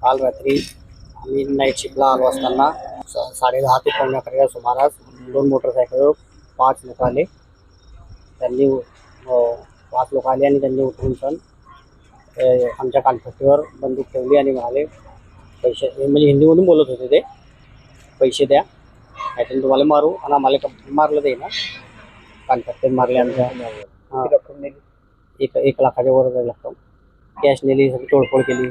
काल रात्री आम्ही नाईट शिफ्टला आलो असताना 10:30 ते 11:45 या सुमारास 2 मोटरसायकलवर 5 लोक आले. त्यांनी 5 लोक आले आणि त्यांनी उठून सण आमच्या कानपट्टीवर बंदूक ठेवली आणि म्हणाले पैसे, म्हणजे हिंदीमधून बोलत होते ते, पैसे द्या नाहीतर तुम्हाला मारू. आणि आम्हाला मारलं ते ना, कानपट्टीत मारले आमच्या. एक लाखाच्या वर जाईल रक्कम. कॅश नेली, सगळी तोडफोड केली,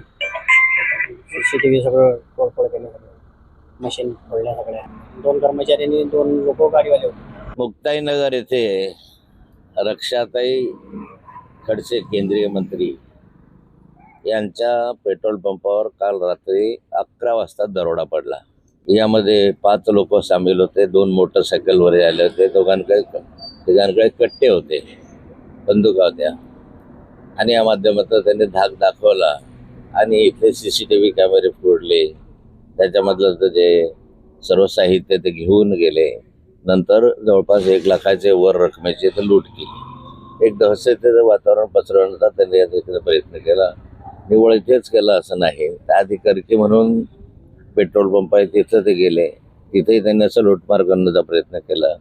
CCTV सगळं तोडफोड केलं, सगळं मशीन फोडल्या सगळ्या. 2 कर्मचाऱ्यांनी 2 लोक गाडीवाले होते. मुक्ताईनगर येथे रक्षाताई खडसे केंद्रीय मंत्री यांच्या पेट्रोल पंपावर काल रात्री 11 वाजता दरोडा पडला. यामध्ये 5 लोक सामील होते. 2 मोटरसायकलवर आले होते. तिघांकडे कट्टे होते, बंदुका होत्या आणि या माध्यमातून त्यांनी धाक दाखवला आणि इथले CCTV कॅमेरे फोडले. त्याच्यामधलं जे सर्व साहित्य ते घेऊन गेले. नंतर जवळपास 1 लाखाचे वर रकमेची तर लूट केली. एक दहशतीचं वातावरण पसरवण्याचा त्यांनी या ठिकाणी प्रयत्न केला. निव्वळ इथेच केला असं नाही, त्या अधिकारी म्हणून पेट्रोल पंप आहे तिथं ते गेले. तिथेही त्यांनी असं लूटमार करण्याचा प्रयत्न केला.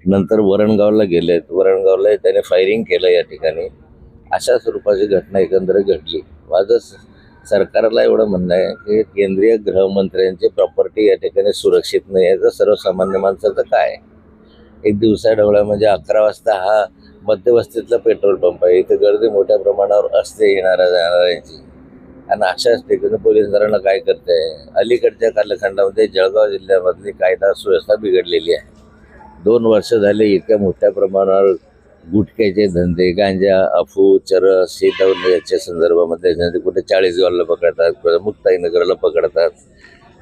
नंतर वरणगावला गेलेत. वरणगावला त्याने फायरिंग केलं या ठिकाणी. अशा स्वरूपाची घटना एकंदरीत घडली. माझं सरकारला एवढं म्हणणं आहे की केंद्रीय गृहमंत्र्यांची प्रॉपर्टी या ठिकाणी सुरक्षित नाही आहे, तर सर्वसामान्य माणसाचं काय. एक दिवसा ढवळा म्हणजे 11 वाजता हा मध्यवस्तीतला पेट्रोल पंप आहे. इथे गर्दी मोठ्या प्रमाणावर असते येणाऱ्या जाणाऱ्यांची. आणि अशाच ठिकाणी पोलीस यंत्रणा काय करते, अलीकडच्या कालखंडामध्ये जळगाव जिल्ह्यामधली कायदा सुव्यवस्था बिघडलेली आहे. 2 वर्ष झाले इतक्या मोठ्या प्रमाणावर गुटख्याचे धंदे, गांजा, अफू, चरस हे याच्या संदर्भामध्ये कुठे 40गावला पकडतात, कुठे मुक्ताईनगरला पकडतात.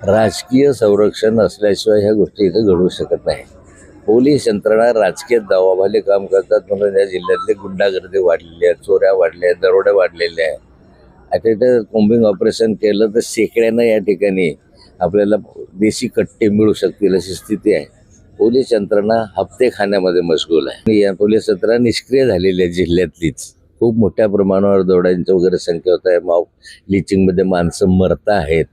राजकीय संरक्षण असल्याशिवाय ह्या गोष्टी इथे घडू शकत नाही. पोलीस यंत्रणा राजकीय दबावाखाली काम करतात म्हणून या जिल्ह्यातली गुंडागर्दी वाढलेली आहे, चोऱ्या वाढल्या आहेत, दरोडे वाढलेले आहे. आता इथं कोम्बिंग ऑपरेशन केलं तर शेकड्यानं या ठिकाणी आपल्याला देशी कट्टे मिळू शकतील अशी स्थिती आहे. पोलीस यंत्रणा हप्ते खाण्यामध्ये मशगूल आहे. या पोलीस यंत्रणा निष्क्रिय झालेली आहे जिल्ह्यातलीच. खूप मोठ्या प्रमाणावर दरोड्यांची वगैरे संख्या होत आहे. लिचिंगमध्ये माणसं मरत आहेत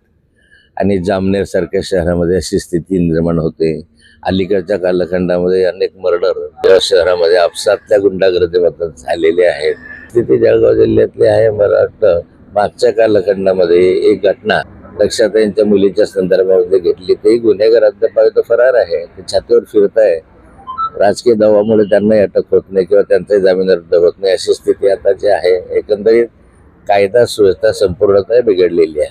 आणि जामनेरसारख्या शहरामध्ये अशी स्थिती निर्माण होते. अलीकडच्या कालखंडामध्ये अनेक मर्डर या शहरामध्ये आपसातल्या गुंडागर्दीमध्ये झालेले आहेत. स्थिती जळगाव जिल्ह्यातली आहे. मला वाटतं मागच्या कालखंडामध्ये एक घटना रक्षाताईंच्या मुलीच्या संदर्भामध्ये घेतली. तेही गुन्हेगार अद्याप फरार आहे, ते छातीवर फिरत आहे. राजकीय दबावामुळे त्यांनाही अटक होत नाही किंवा त्यांचाही जामीन रद्द होत नाही अशी स्थिती आता जी आहे. एकंदरीत कायदा सुव्यवस्था संपूर्णतः बिघडलेली आहे.